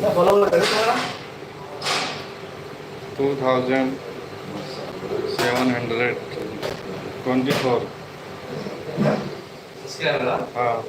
$2,724. हाँ.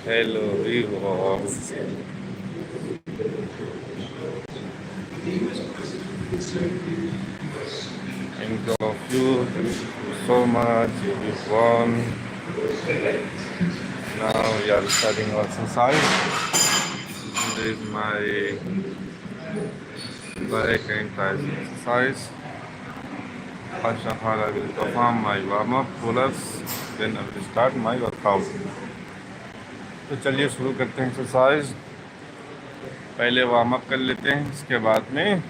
Hello viewers. Thank all of you so much. You've won. Now we are starting our exercise. This is my back and thighs exercise. First of all, I will perform my warm-up pull-ups. Then I will start my workout. तो चलिए शुरू करते हैं exercise. पहले warm up कर लेते हैं, इसके बाद में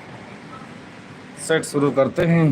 सेट शुरू करते हैं.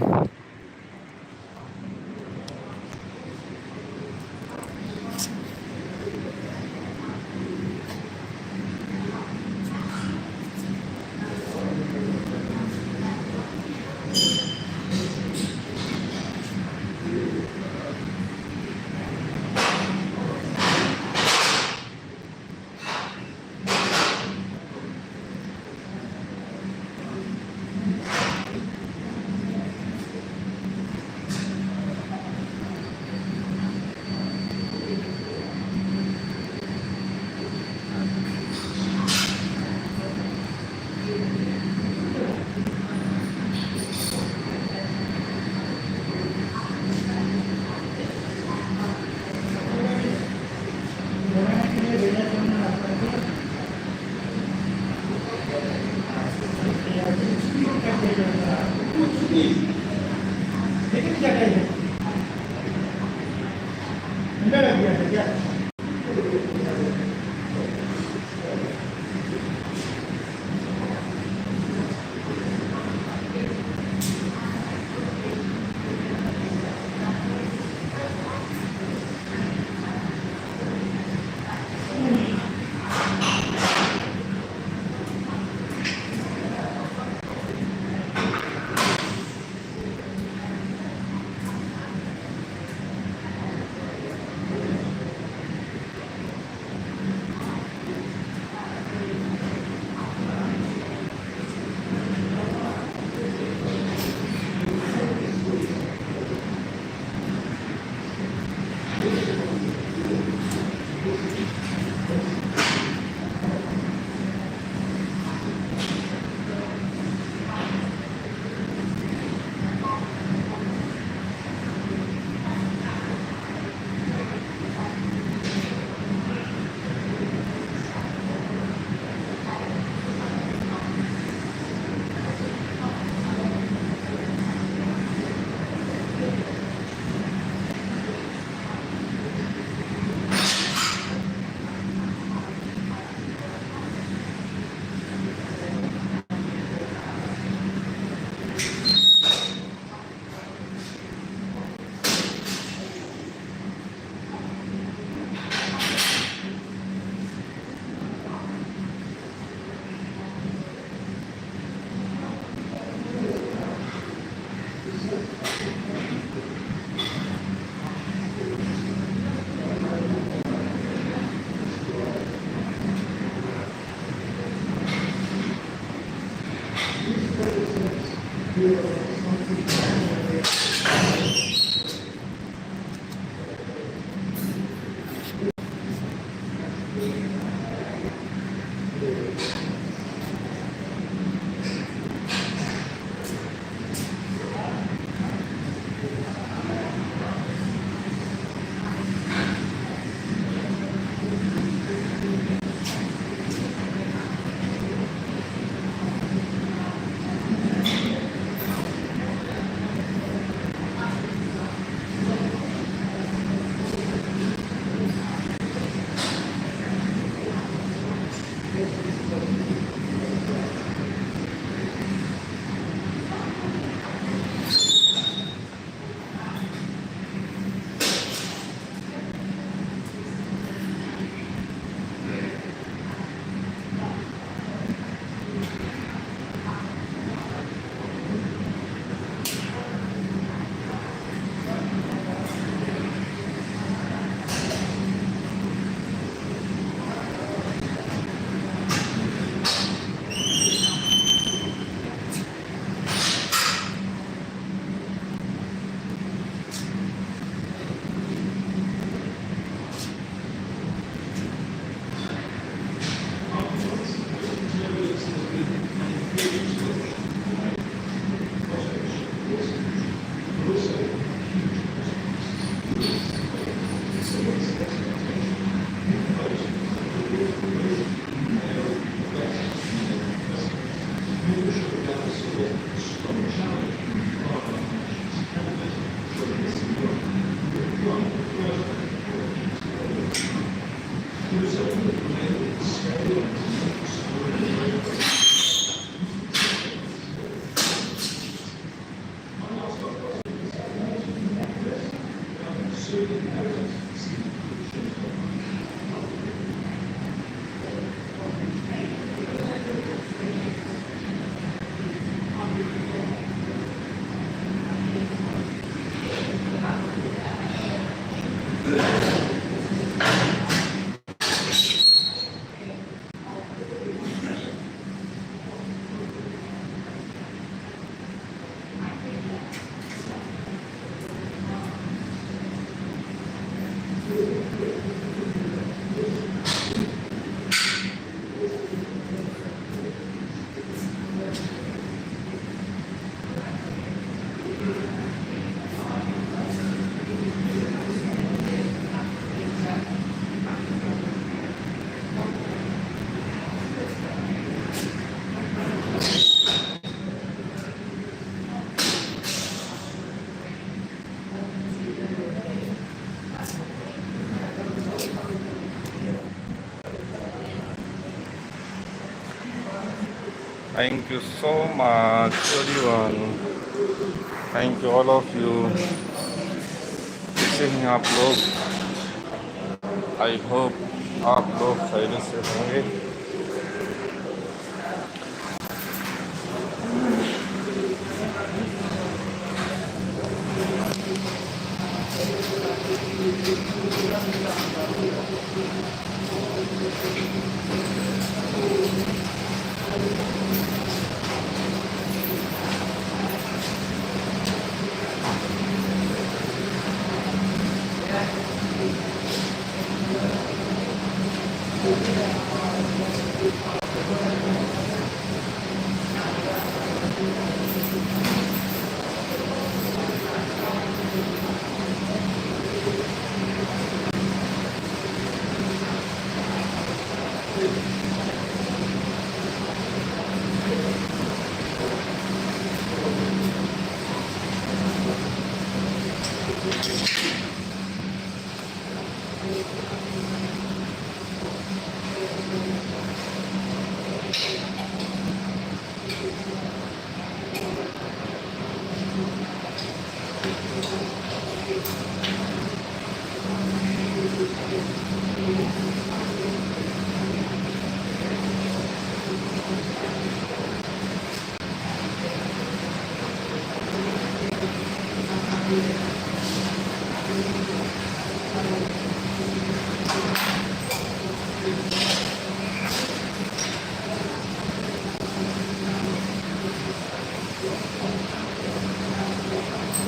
Thank you so much, everyone. Thank you, all of you. लिखते हैं आप लोग. आई होप आप लोग खैरियत से होंगे.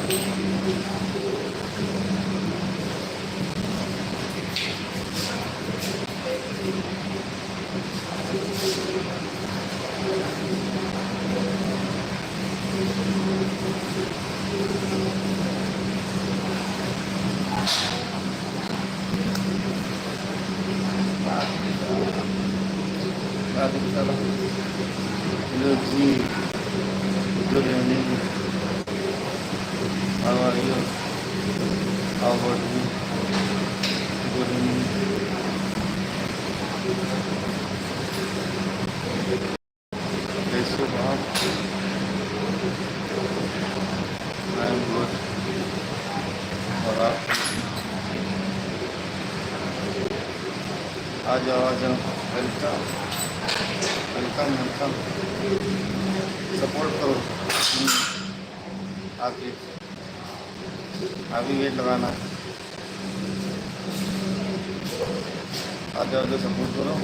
Hello, G. Good evening. How are you? How about you? Good evening. कैसे हो आप? I am good. और आप? आ जाओ आ जाओ. Welcome welcome welcome. सपोर्ट करो. आके अभी वेट लगाना. आ जाओ तो सपोर्ट करो.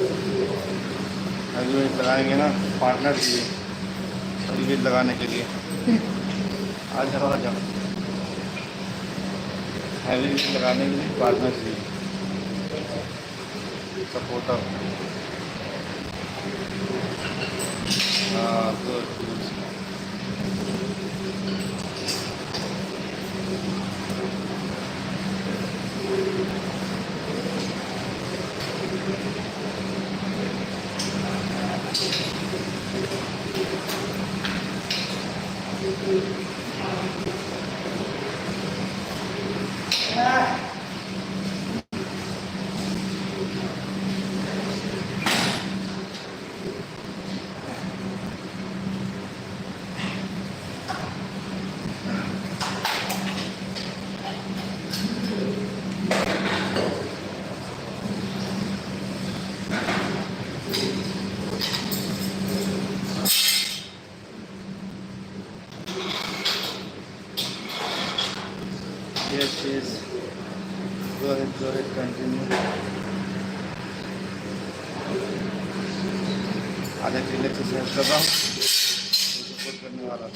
अभी वेट लगाएंगे ना. पार्टनर चाहिए अभी वेट लगाने के लिए. आ जाओ आ जाओ. हैवी वेट लगाने के लिए पार्टनर चाहिए. सपोर्टर. हाँ good good. Yes, yes. Go ahead, continue. आधा किलो एक्सरसाइज कर रहा हूँ. सपोर्ट करने वाला.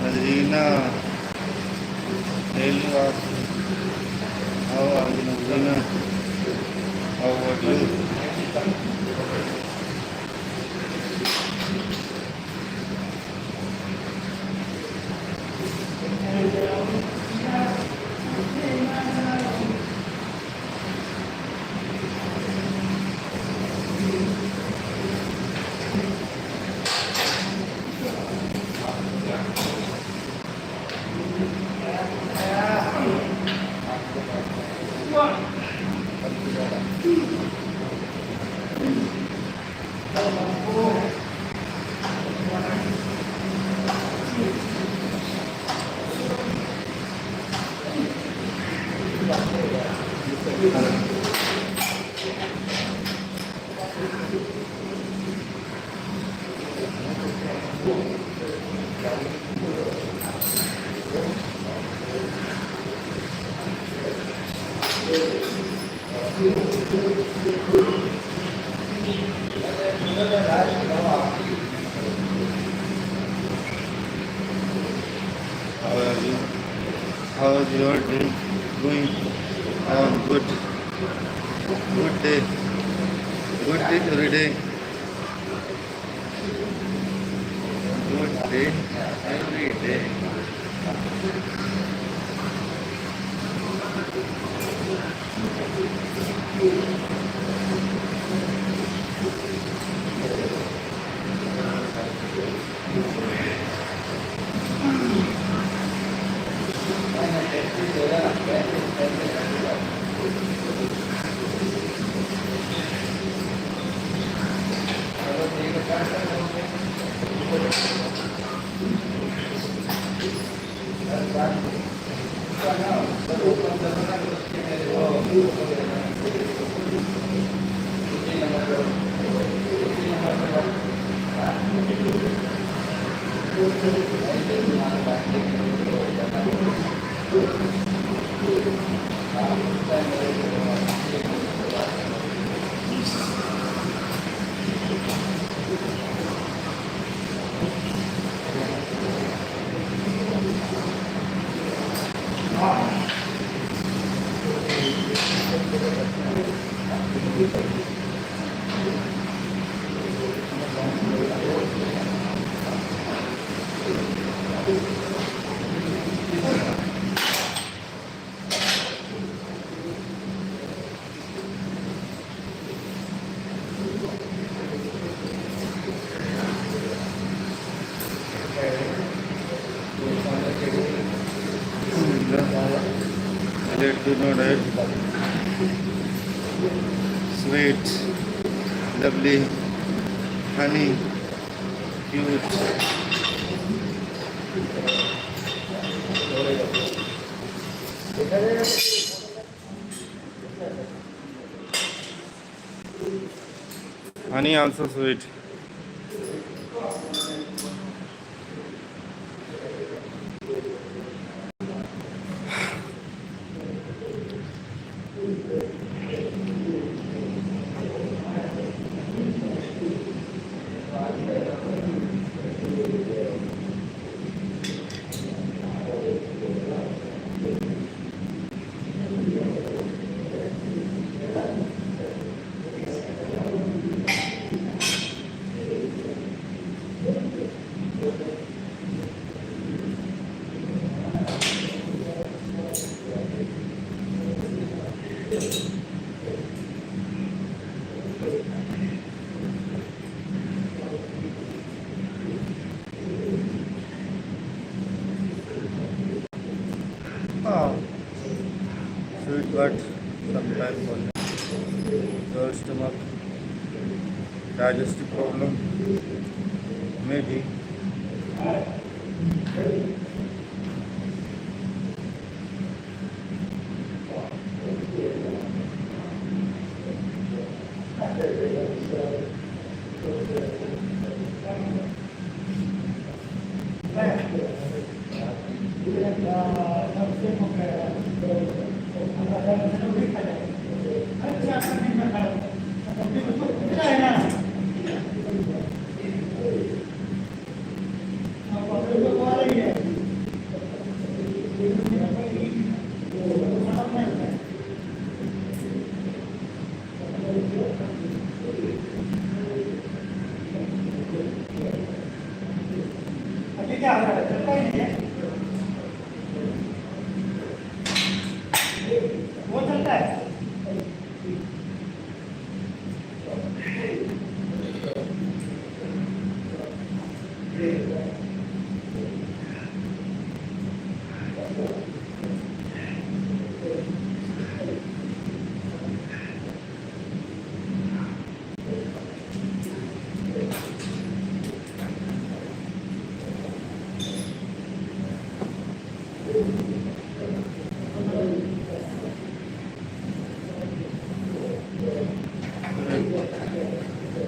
Nadrina, hello. How are you, Nadrina? How are you? How are you? How is your day going? Good. Good day. Good day every day. Good day every day. Let do not add sweet, lovely, honey, cute. Honey also sweet. Oh, sweet but sometimes on your stomach, digestive problem, maybe.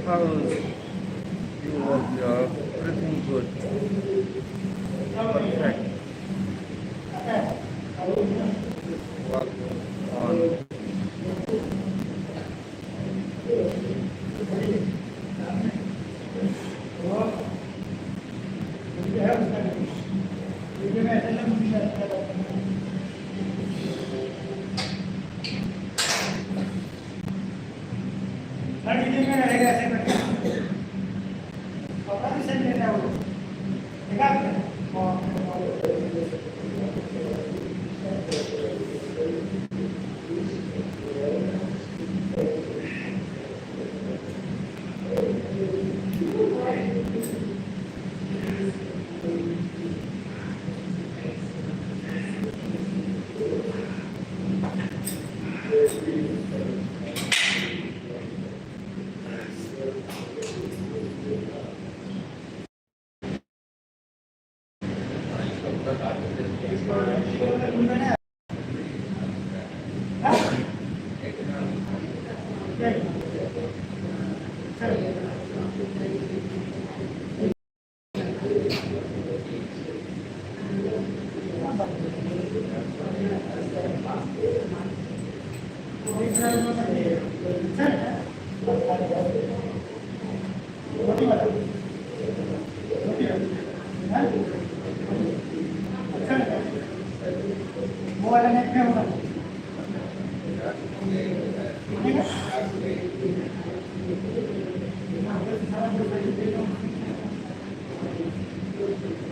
How's you work? You're everything good.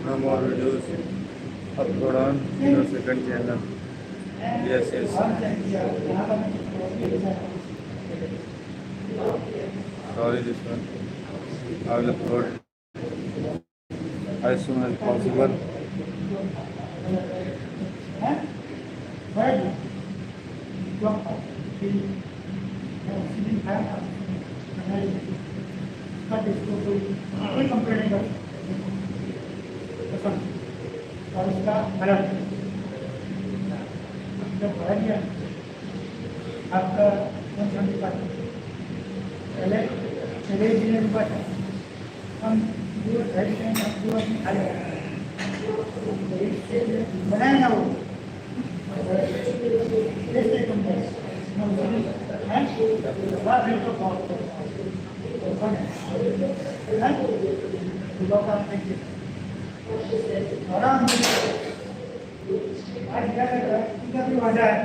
No more videos. Upload on your second channel. Yes, yes. Sorry, this one. I will upload as soon as possible. कोई complaint नहीं कर और उसका अलग जब भरा गया आपका पहले चले जिले में बचा हम पूरा घर में पूरा खा बनाए ना वो कैसे कम है बात बिल्कुल बहुत आराम आज क्या कर रहा है इधर भी मजा है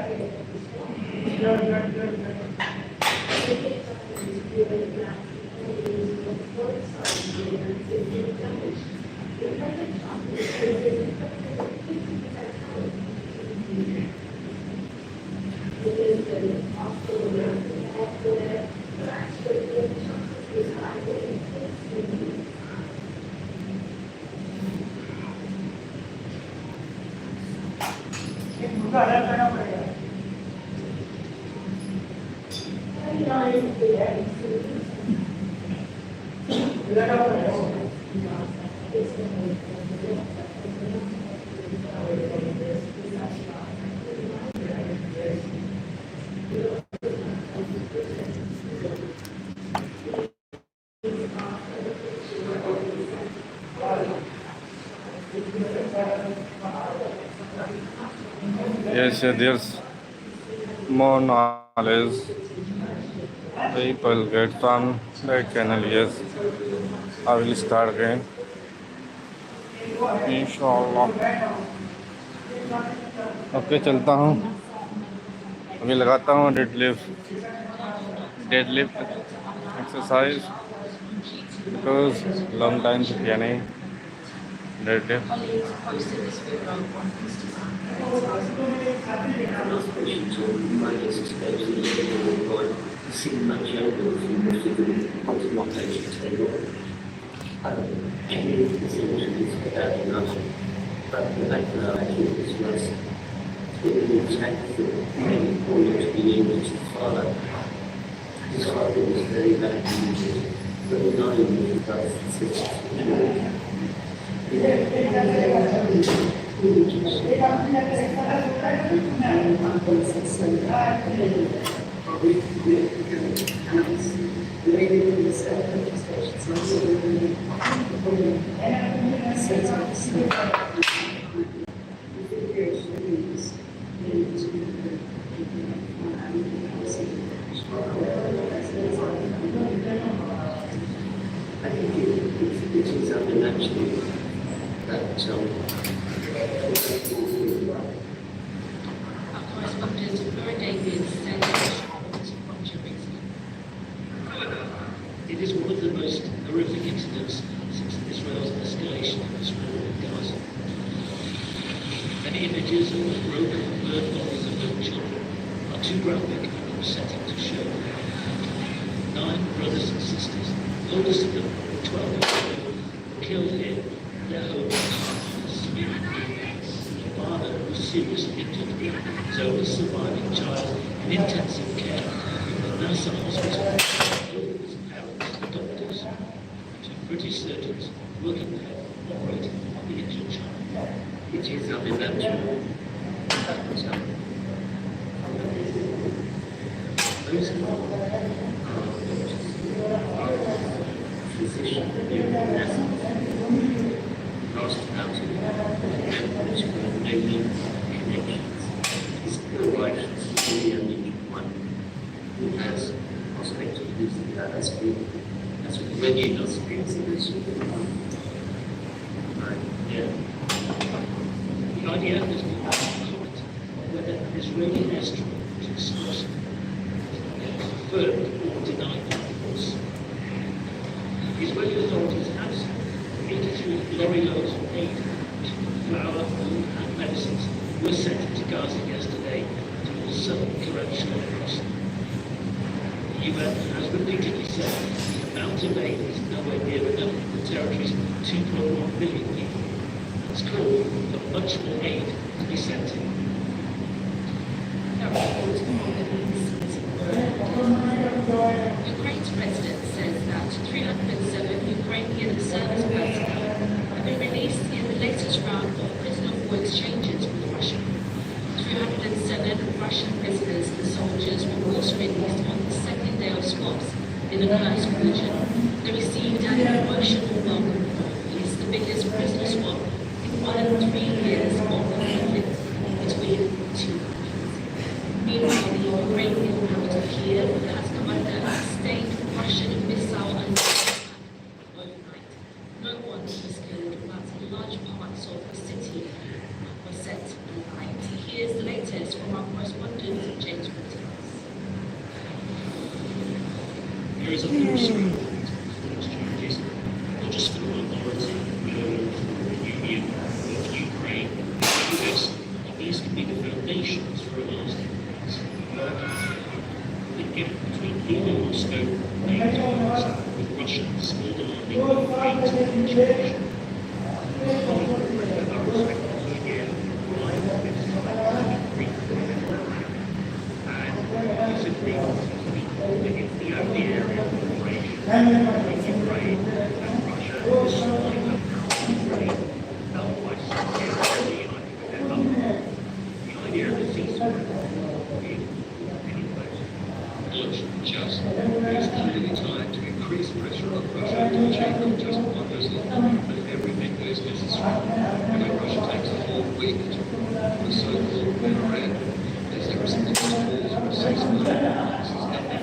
मुझे अलग करना पड़ेगा Yes, there's more knowledge people get from that channel. Yes, I will start again. Inshallah. Okay चलता हूँ अभी लगाता हूँ deadlift exercise because long time से किया नहीं deadlift His father was very bad injured, but not in the I think it is unnaturally that Our correspondent Laura Davies sends us from Jerusalem. it is one of the most horrific incidents since Israel's escalation of its war in Gaza. Many images of the broken and burned bodies of young children are too graphic and upsetting to show. 9 brothers and sisters, oldest of them 12 years old, were killed here, their home was The father was seriously injured, his oldest surviving child in intensive care in the Gaza hospital. Both of his parents are doctors, 2 British surgeons working there operating on the injured child. It is unimaginable. Those involved physician last out of mainly IDF has been comment whether an Israeli airstrike was explosive. It confirmed or denied the reports. Israeli authorities have said 83 lorry loads of aid, flour, food and medicines were sent into Gaza yesterday to all southern correctional crossing. The UN has repeatedly said the amount of aid is nowhere near enough for the territory's 2.1 million people. It's called for much more aid to be sent in. Ukraine's president says that 307 Ukrainian service personnel have been released in the latest round of prisoner of war exchanges with Russia. 307 Russian prisoners and soldiers were also released on the second day of swaps in the Kursk region. They received an emotional welcome. It's the biggest prisoner swap in more than 3 years of conflict between the two countries. Meanwhile, the Ukrainian capital Kiev has come under a sustained Russian missile and attack overnight. No one was killed, but large parts of the city were set alight. Here's the latest from our correspondent, James Waterhouse. There is a philosophy of exchanges, not just for the minority, but for the Union of Ukraine, the US, and these can be the foundations for a lasting peace. The gap between Kiev and Moscow may rise, with Russia still demanding great exchange. Just there's clearly time to increase pressure on Russia to achieve not just one resolution, but everything that is necessary. And if Russia takes a whole week to the so-called bitter end, as there are some calls for a ceasefire, this is nothing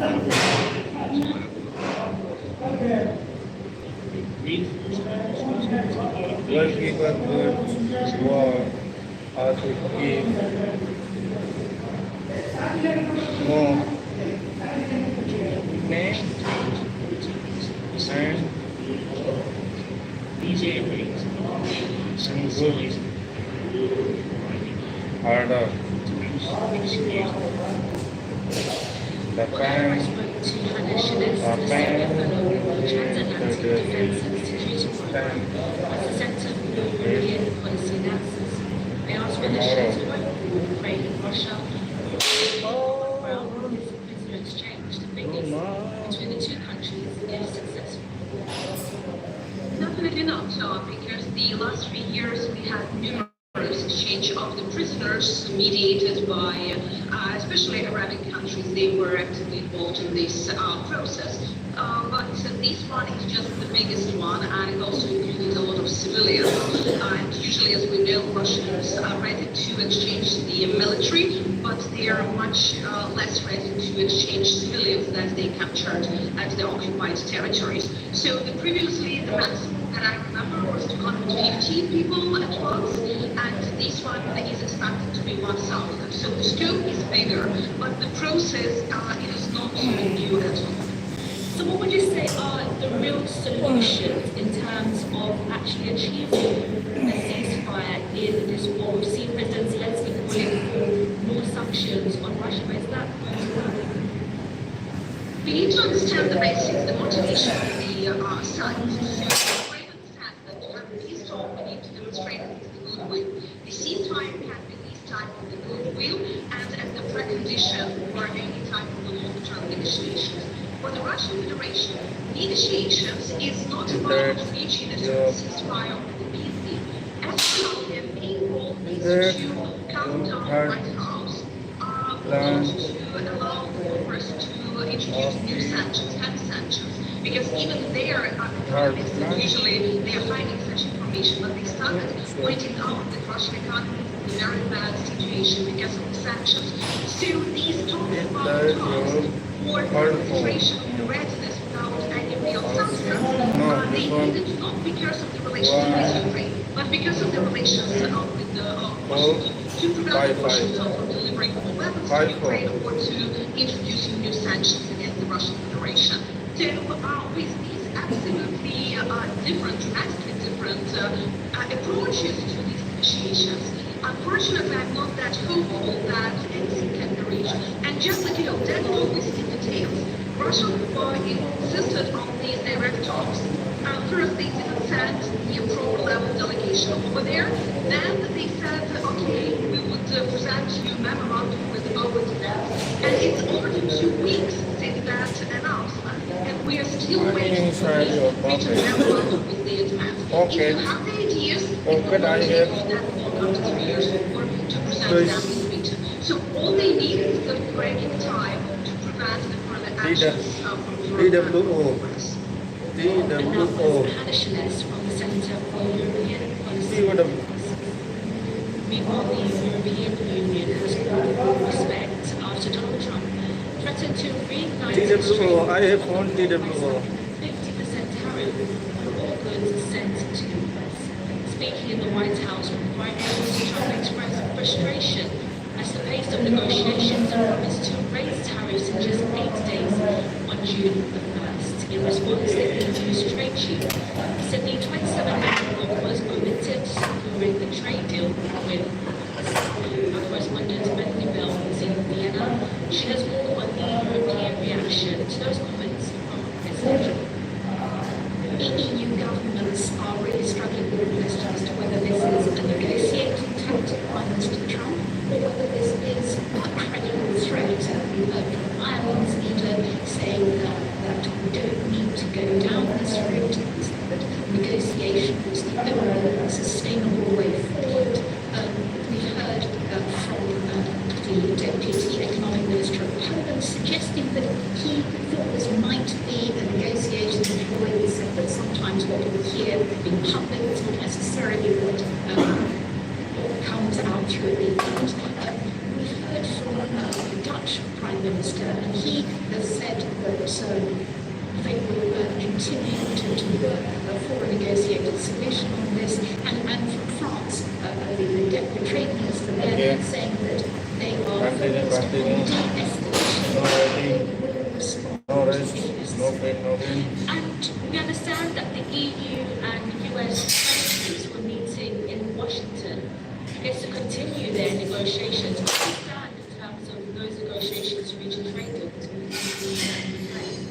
World Keeper Goods War also keep more name and These airplanes are some size harder. The I pan, spoke to Hannah Schillis, the the pan, fellow of Transatlantic the Defence and Security Program at the Centre for European Policy Analysis. I asked whether Schillis hopeful Ukraine and Russia will ground this prisoner exchange, the biggest between the two countries, if successful. Definitely not, because the last 3 years we had numerous exchange of the prisoners mediated by especially Arabic countries. They were actively involved in this process. But this one is just the biggest one, and it also included a lot of civilians. And usually, as we know, Russians are ready to exchange the military, but they are much less ready to exchange civilians that they captured at the occupied territories. So previously, the maximum that I remember was 250 people at once, and this one is expected to be 1,000. So the scope is bigger, but the process is not new at all. So what would you say are the real solutions in terms of actually achieving a ceasefire in this war? We've seen President Zelensky calling for more sanctions on Russia. Is that going to work? We need to understand the basics, the motivation of the sides. So we understand that to have a peace talk, we need to demonstrate the goodwill. The ceasefire can be this type of the goodwill and as the precondition for any type of the long-term negotiations. For the Russian Federation, negotiations is not about reaching a ceasefire of the peace deal. As well, their main role is to calm down the White House, not to allow Congress to introduce new sanctions, heavy sanctions, because even their economists, usually they are hiding such information, but they started pointing out that Russian economy is in a very bad situation because of the sanctions. So these talks about talks or demonstration of the readiness without any real substance, they needed not because of the relationship with Ukraine. But because of the relations with the Washington, to prevent Washington from delivering more weapons to Ukraine or to introducing new sanctions against the Russian Federation. So with these absolutely drastically different approaches to these negotiations, unfortunately, I'm not that hopeful that anything can be reached. And just like, devil always in details. Russia insisted on these direct talks. First, they didn't send the approval level delegation over there. Then they said, okay, we would present you memorandum with our demands. And it's already 2 weeks since that announcement, and we are still waiting for the written memorandum with their demands. Okay. If you have the ideas, Okay, I have. that will come to the years or to present them in the region. So all they need is the breaking time to prevent the further actions from DWO. DWO. From the Centre for European Policy. Meanwhile, the European Union has called for respect after Donald Trump threatened to reignite DWO. I have phone DWO. 50% tariff for all goods sent to the US. Speaking in the White House on Friday, Mr. Trump expressed frustration as the pace of negotiations and promised to raise tariffs in just 8 days on June the 1st. In response, the EU's trade chief said the 27 bloc was committed to securing the trade deal with us. Our correspondent Bethany Bell is in Vienna. She has more on the European reaction to those comments from President Trump. EU governments are really struggling with the question as to whether this is a negotiating tactic by Mr. Trump or whether this is a credible threat. We heard from Ireland's leader saying that we don't need to go down this route, that negotiation is the only sustainable way forward. We heard from the Deputy Economic Minister of Poland suggesting that he thought this might be a negotiation before. He said that sometimes what we hear in public is not necessarily what comes out through the event. We've heard from the Dutch Prime Minister, and he has said that they will continue to work for a negotiated solution on this. And from France, the Deputy Trade Minister there saying that they are focused on de-escalation. No rest, no pain, no gain. And we understand that the EU and US presidents were meeting in Washington, I guess, to continue their negotiations. What do you stand in terms of those negotiations to reach a trade deal between the EU and Ukraine?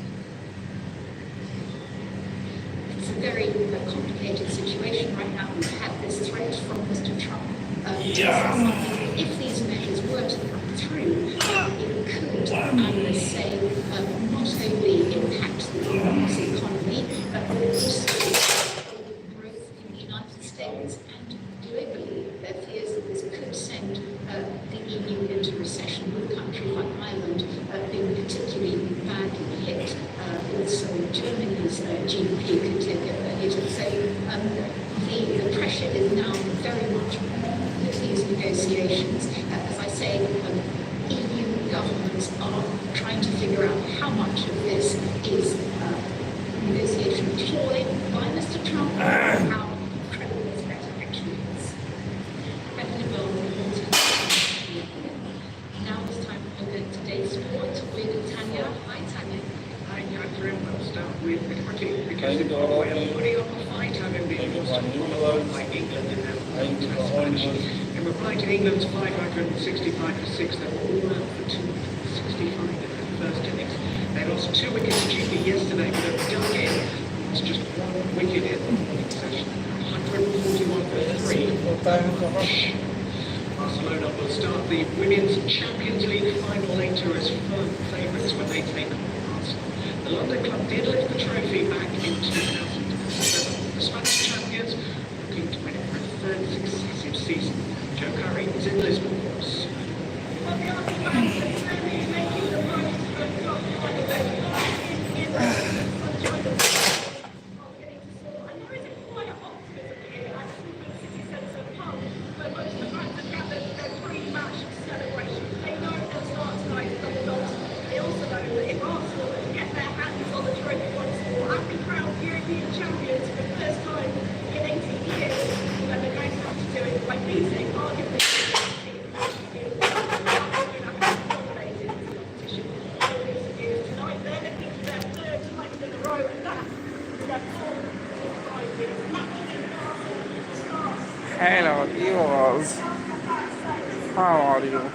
It's a very complicated situation right now. We've had this threat from Mr. Trump. If these measures were to come through, it could, I say, not only impact the US economy, but also growth in the United States and globally. There are fears that this could send the EU into recession, with countries like Ireland being particularly badly hit. Also, Germany's GDP could take a hit. So the pressure is now very much on these negotiations. As I say, EU governments are trying to figure out how much of this is negotiation ploy by Mr. Trump and how credible this rhetoric actually is. President Bell reported. Now it's time for today's sport with Tanya. Hi, Tanya. Hi, Catherine. We'll start with cricket because the Norway are putting up a fight, having been forced to follow by England in their test match. In reply to England's 565 for 6, they were all out for 265 in their first innings. They lost 2 wickets cheaply yesterday, but have dug in. It's just 1 wicket in the session. 141 for 3. Barcelona will start the Women's Champions League final later as firm favourites when they take on Arsenal. The London club did lift the trophy back in 2007. The Spanish champions looking to win it for a 3rd successive season. Joe Curry is in Lisbon for us. Champions for the first time in 18 years. Hello viewers, how are you?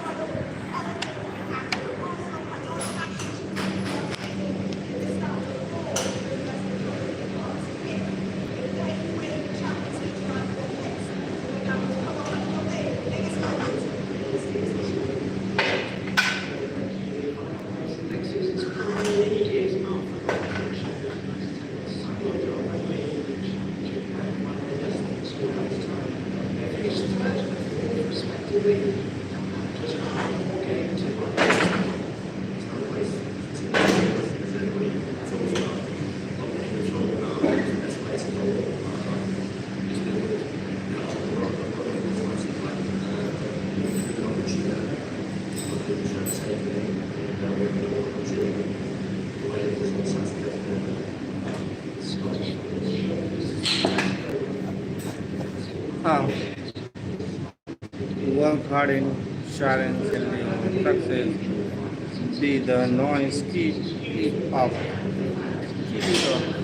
हाँ, work hard in sharing success. Be the noise, keep it up. Keep it up.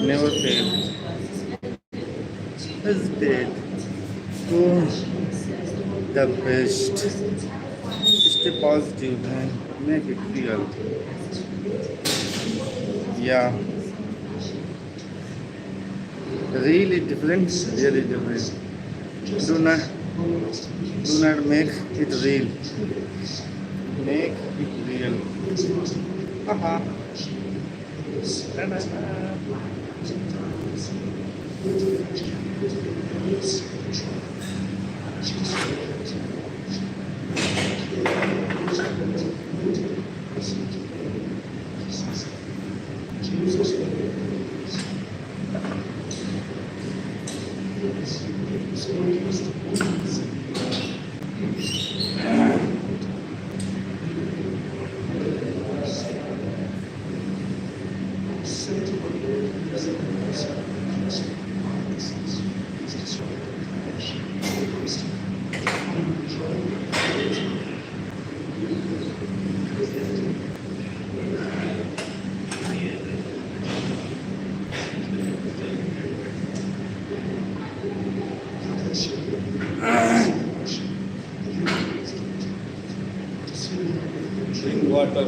Never fail. Hesitate. Do the best. Stay positive and make it real. Yeah. Really different. Really different. Do not make it real. Make it real. Haha. Drink water.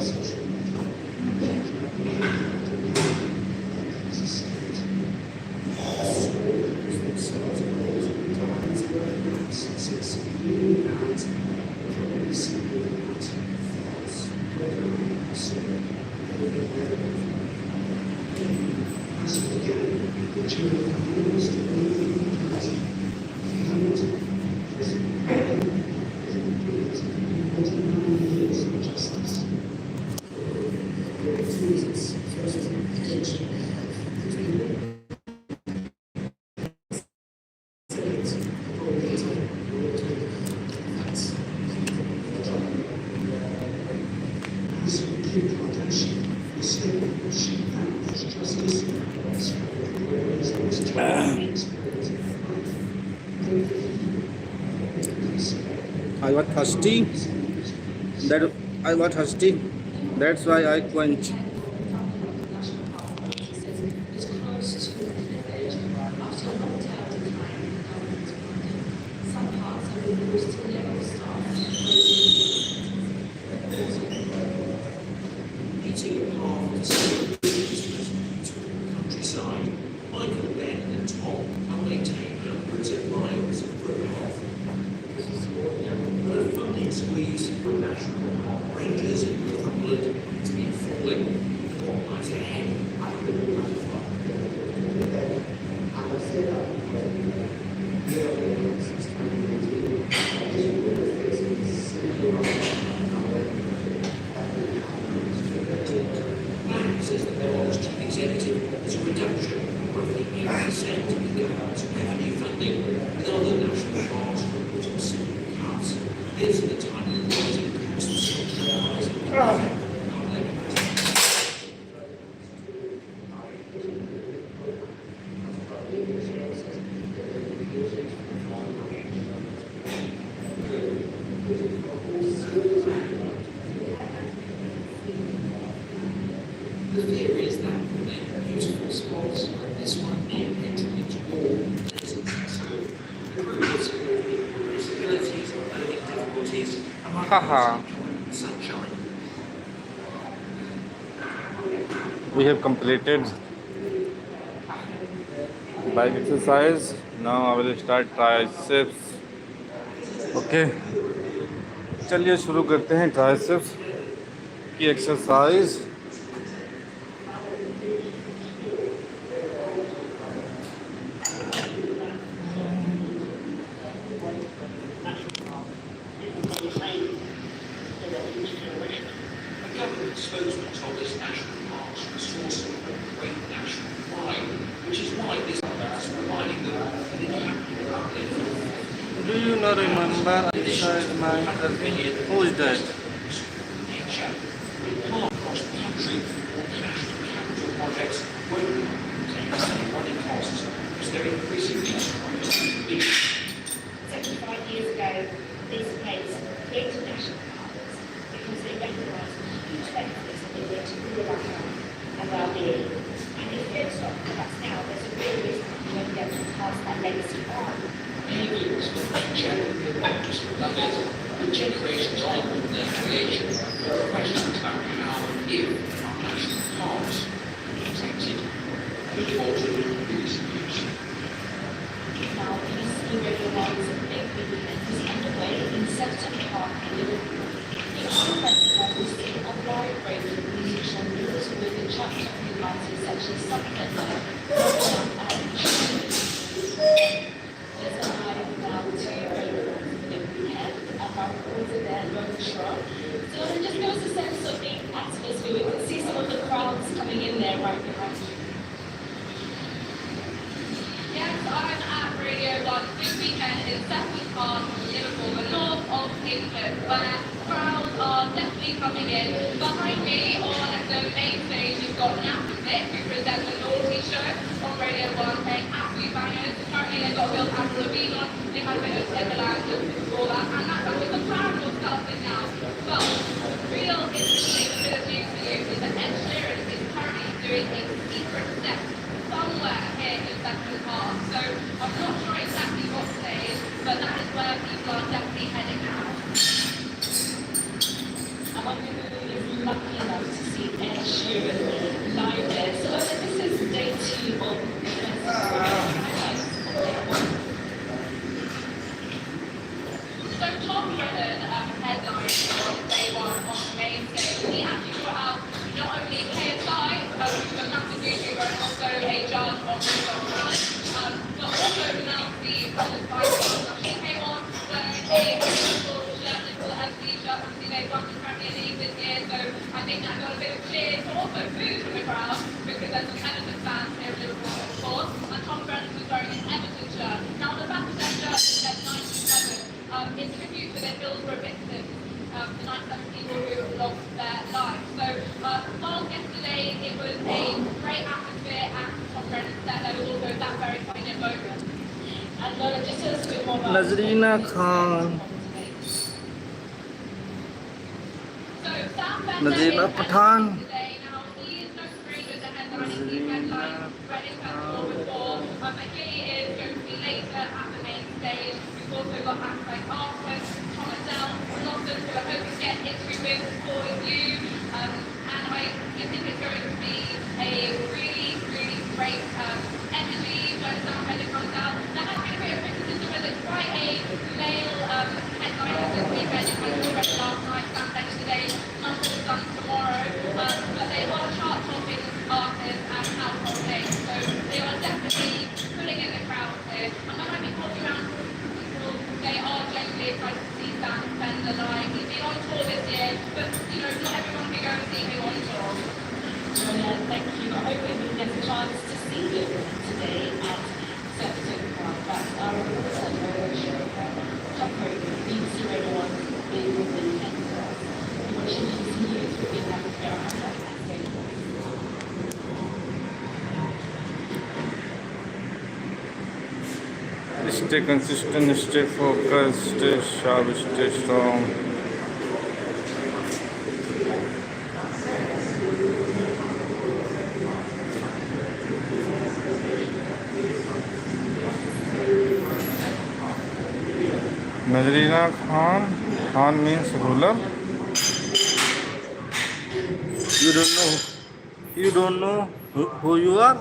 I was thirsty. That I was thirsty. That's why I quench. Countryside, Michael, Ben, and Tom are maintaining hundreds of miles of footpath. But a funding squeeze from national park rangers in Northumberland has been falling. The pot lies ahead. Man says that the long's chief executive is a reduction of roughly 8% in the government's revenue funding, with other national parks reporting similar cuts. This at a time when rising costs socialising. The fear is that when beautiful spots like this one may enter into war, pleasant so improvements in disabilities, learning difficulties, among Haha. others, sunshine. We have completed bike exercise. Now I will start triceps. Okay, चलिए शुरू करते हैं triceps की exercise. A government spokesman told us national parks are a source of great national pride, which is why this is providing them with a capital uplift. Do you not remember inside my who is that? Nature. Park across the country or national capital projects won't take the same running costs because they're increasingly trying to be. 75 years ago, these places created national parks because they recognised the huge benefits that they bring to rural life and well-being. And if we don't stop the cuts now, there's a real risk that we won't be able to pass that legacy on. Aliens for nature, not just for love it, with generations on from their creation, there are questions about how and if our national parks are protected. The water is used. Now, PC Radio 1's big weekend is underway in Sefton Park in Liverpool. Each festival will see a wide range of music genres with a chapter of writers such as Sutherland, and Shelley. There's a live now to the weekend at our quarter there, Longshore. So it just goes to sense of the atmosphere. We can see some of the crowds coming in there right behind you. Yes, I'm at Radio 1 this weekend in Sefton Park, Liverpool, the north of England, where crowds are definitely coming in. Behind me on the main stage, you've got Nat Vick, who presents the Naughty Show on Radio 1, playing absolute bangers. Currently, they've got Bill and Levine on. They had a bit of Timberland just before that, and that's how the crowd will start it now. But real interesting bit of news for you is that Ed Sheeran is currently doing a secret set somewhere here in Sefton Park. So I'm not sure exactly what stage, but that is where people are definitely heading now. I wonder who is lucky enough to see Ed Sheeran live there. So this is day 2 of the festival. So Tom Brennan headlined on day 1 on the main stage. He actually brought out not only KSI, who's a massive YouTuber and also a judge on the She came on wearing a beautiful shirt as the shirt from the London Premier League this year, so I think that got a bit of cheers, but also booze from the crowd, because there's some Everton fans here in Liverpool, of course, and Tom Brennan was wearing an Everton shirt. Now, on the back of that shirt, it said 97, in tribute to their Hillsborough victims, the 97 people who lost their lives. So, whilst yesterday it was a great atmosphere at Tom Brennan's set, there was also that very poignant moment. And Lola, just tell us a bit more about Nazrina Khan, So, Sam Bender Nazrina is Pathan, today. Now, he is no stranger to headlining these headlines, Reading Festival before, but he is going to be later at the main stage. We've also got acts like Arthur, Thomas Down, London, who I hope to get interview with for you. And I think it's going to be a really, really great energy when Sam Bender comes out. There has been a bit of criticism whether it's quite a male headliner this weekend. It was already last night, Sam Bender today, London is done tomorrow. But they are chart-topping artists and household names, so they are definitely pulling in the crowd here. And when I be walking around people, they are genuinely excited to see Sam Bender live. He's been on tour this year, but not everyone can go and see him on tour. Thank you. I hope we get a chance to see you today at Septon Park. That's our reporter, Lola Shopper, BBC Radio 1 in the Netherlands. Watching BBC News will be having a very fantastic. Stay consistent, stay focused, stay sharp, stay strong. Nazreena Khan. Khan means ruler. You don't know who you are?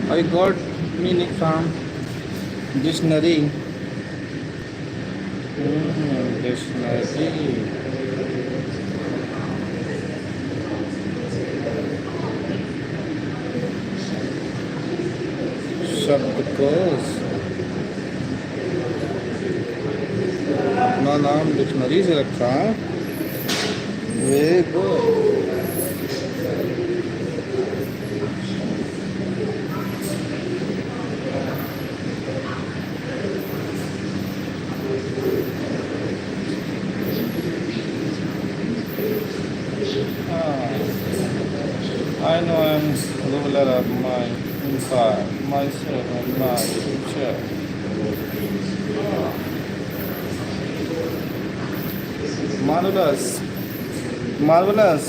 I got meaning from dictionary. Dictionary. शब्दकोश अपना नाम dictionary से रखा है। Very good. I know I'm ruler of my empire, myself and my future. Marvelous. Marvelous.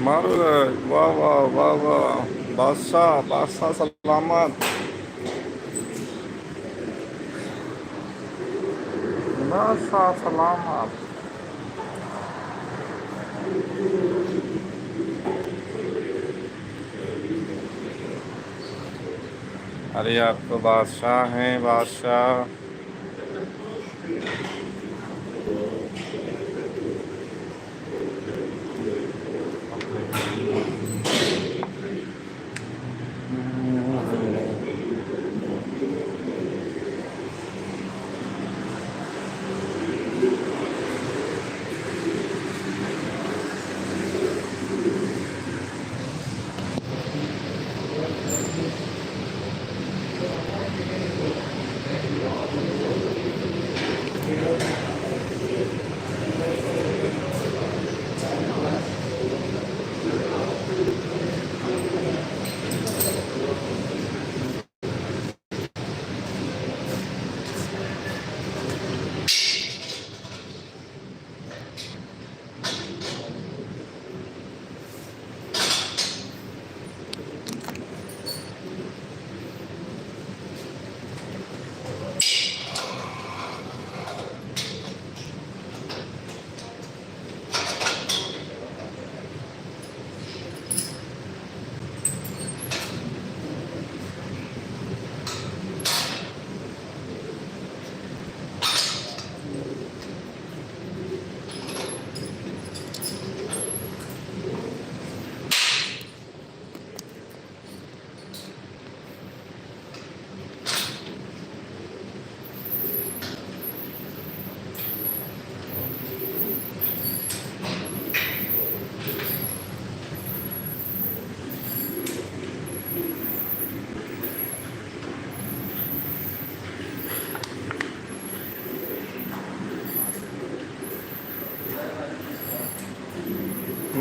मारो वाह वाह वाह वाह, बादशाह बादशाह सलामत, बादशाह सलामत। अरे आप तो बादशाह हैं बादशाह।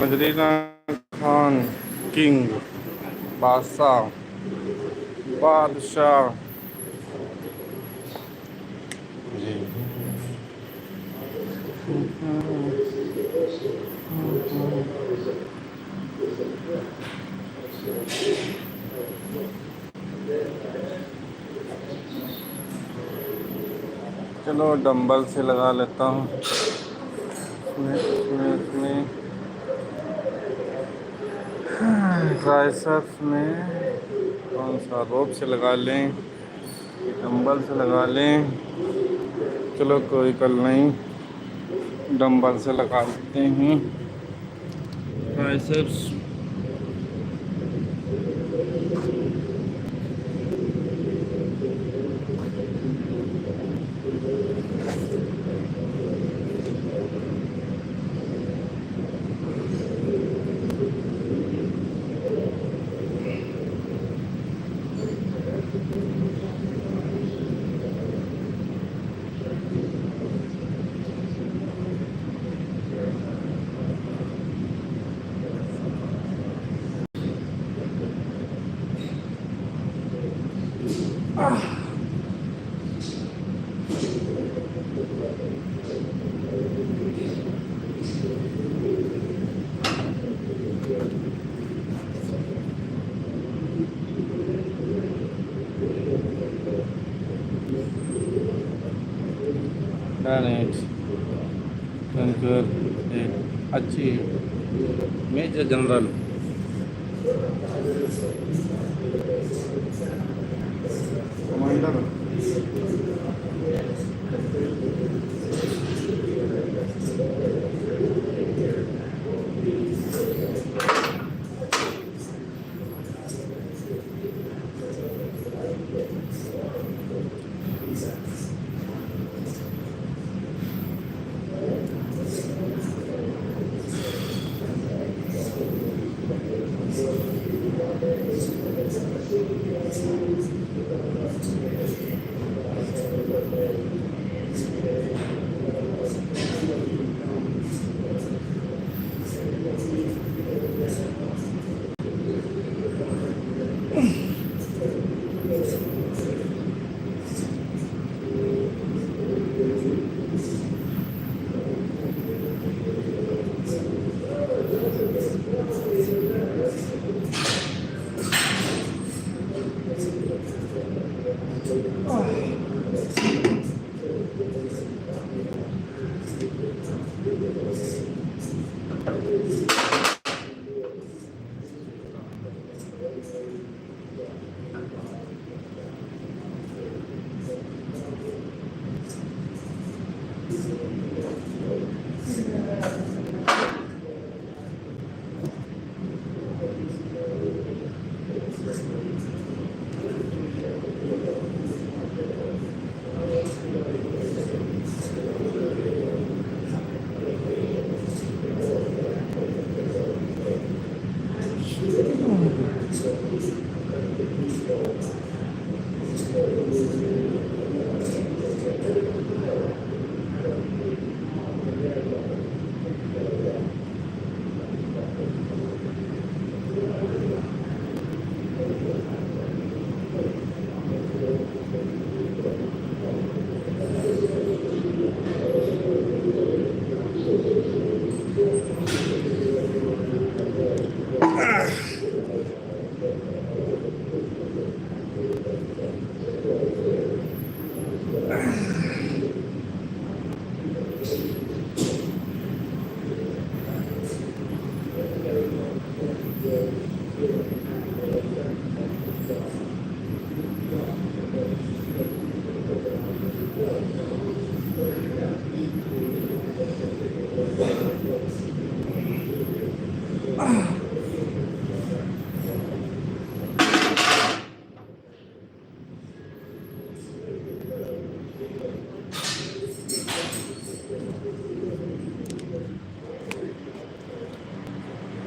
मजरीना खान किंग बादशाह बादशाह जी। चलो डंबल से लगा लेता हूँ इसमें ट्राइसेप्स में कौन सा रोप से लगा लें। डंबल से लगा लें। चलो कोई कल नहीं, डंबल से लगा लेते हैं triceps. Done it. Concur it. Achieve. Major General. Commander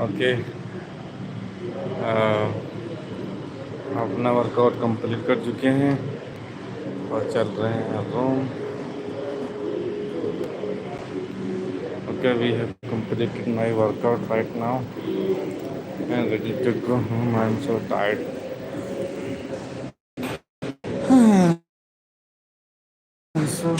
okay, अपना वर्कआउट कंप्लीट कर चुके हैं और चल रहे हैं room. Okay, we have completed my workout right now and ready to go home. I'm so tired. So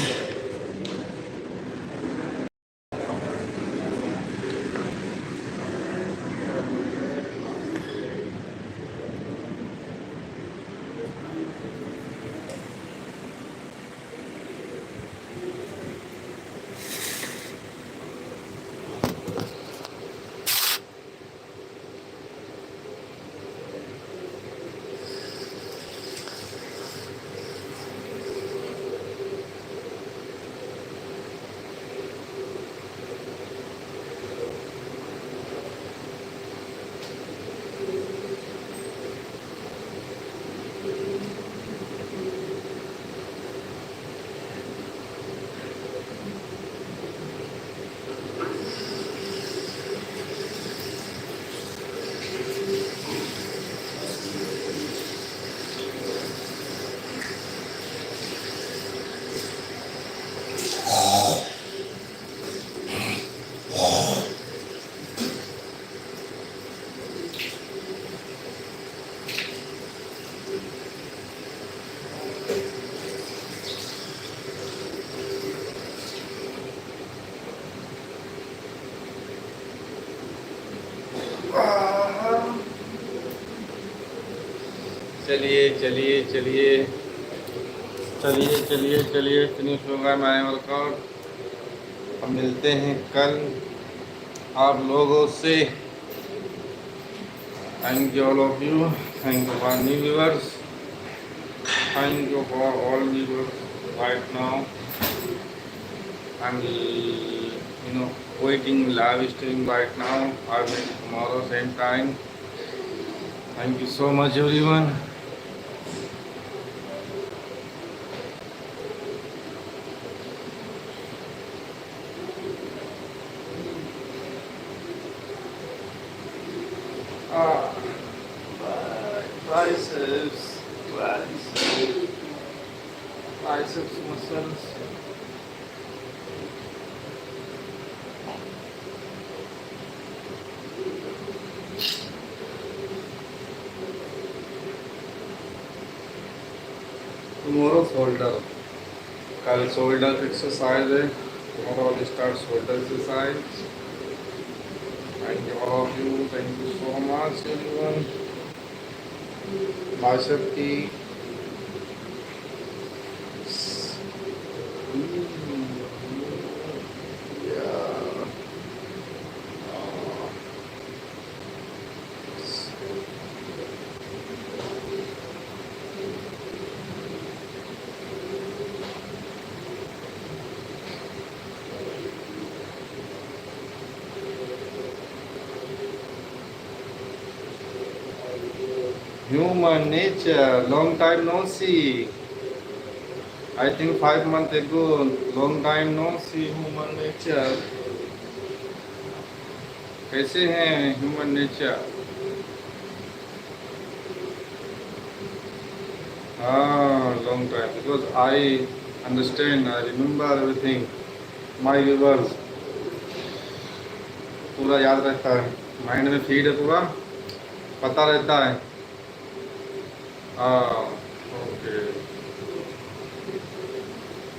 चलिए चलिए चलिए चलिए चलिए चलिए, फिनिश होगा हमारे वर्कआउट। अब मिलते हैं कल आप लोगों से। Thank you all of you, thank you for new viewers, thank you for all viewers right now. I'm waiting live stream right now. I'll meet tomorrow same time. Thank you so much everyone. Ah, triceps, triceps, triceps muscles. Tomorrow shoulder. कल shoulder exercise है। Tomorrow I'll start shoulder exercise. Thank you all of you. Thank you so much everyone. Bicep की yeah. Human nature, long time no see. I think 5 months ago, long time no see. Human nature, कैसे हैं human nature? Long time, because I understand, I remember everything. My viewers, पूरा याद रहता है, mind में feed है, पूरा पता रहता है। Okay,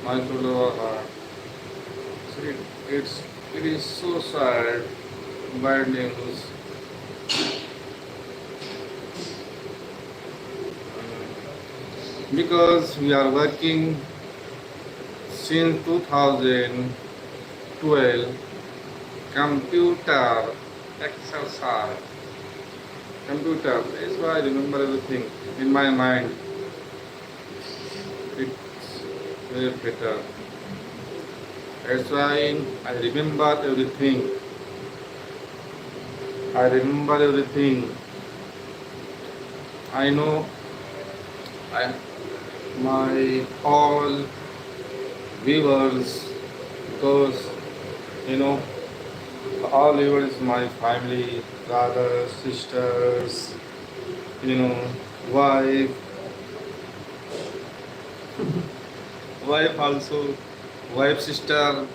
my shoulder, it is so sad, bad news. Because we are working since 2012, computer exercise, computer. That's why I remember everything in my mind. It's very better. That's why I remember everything. I remember everything. I know my all viewers, because all viewers, my family, brothers, sisters, wife, wife also, wife sister,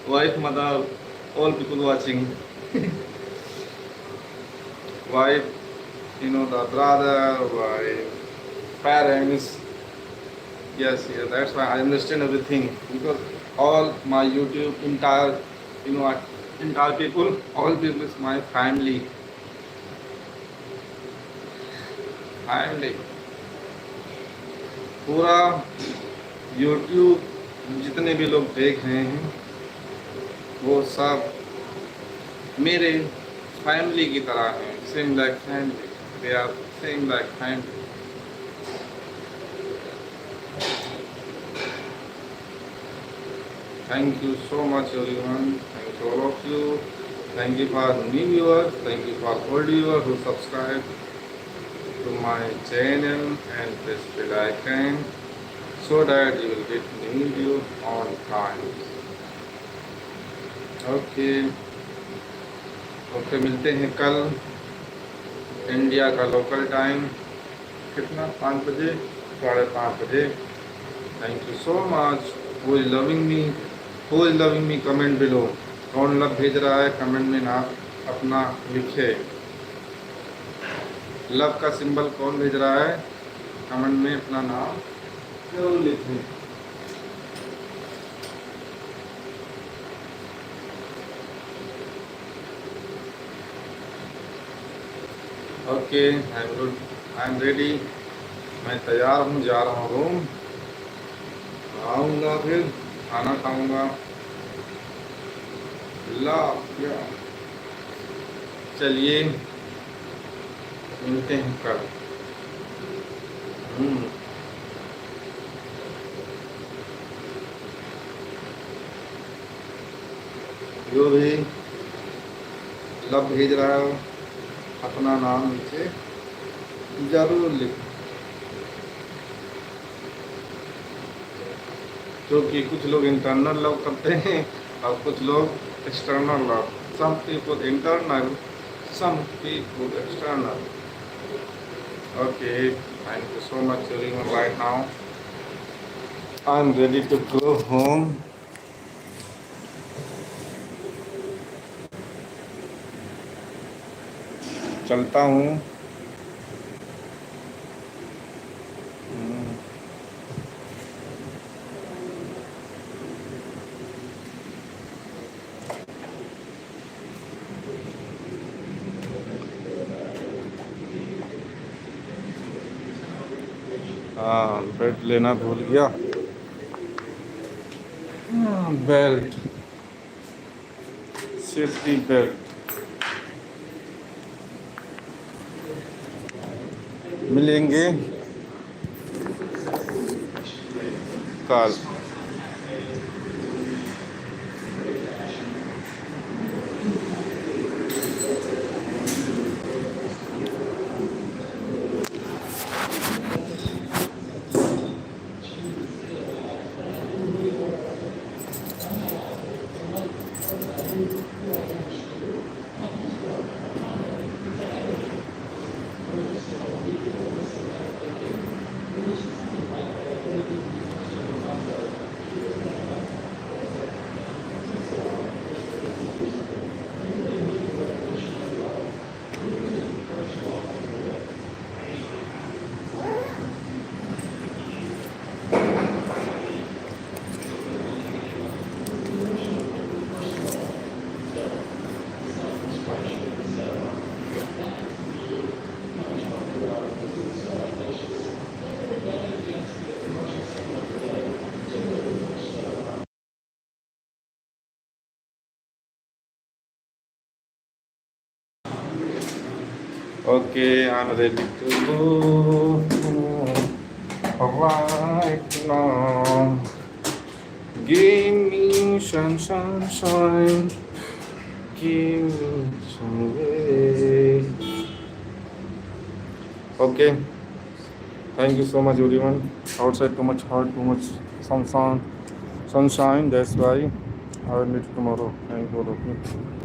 wife mother, all people watching. Wife, the brother, wife, parents. Yes, that's why I understand everything, because all my YouTube entire, entire people, all people is my family. Family. पूरा YouTube जितने भी लोग देख रहे हैं, वो सब मेरे फैमिली की तरह हैं, same like family, they are same like family. Thank you so much everyone, thank you all of you, thank you for new viewers, thank you for old viewers who subscribe to my channel and press bell icon so that you will get new video on time. Okay, मिलते हैं कल India का local time, कितना, 5 बजे, 5:30 बजे। Thank you so much. Who is loving me comment below. कौन love भेज रहा है कमेंट में ना अपना लिखे। लव का सिंबल कौन भेज रहा है कमेंट में अपना नाम जरूर लिखें। Okay, I am good, I am ready. मैं तैयार हूँ, जा रहा हूँ रूम, आऊँगा फिर खाना खाऊँगा। ला क्या, चलिए मिलते हैं कल। जो भी लव भेज रहा हो अपना नाम नीचे जरूर लिख, क्योंकि कुछ लोग इंटरनल लव करते हैं और कुछ लोग external love. Some people internal, some people external. Okay, thank you so much everyone. Right now I'm ready to go home. चलता हूँ। हाँ, बेल्ट लेना भूल गया। Belt, safety belt. मिलेंगे कल। Okay, I'm ready to go right now. Give me some sunshine, give me some rain. Okay, thank you so much everyone. Outside too much hot, too much sunshine. That's why I will meet tomorrow. Thank you all of you.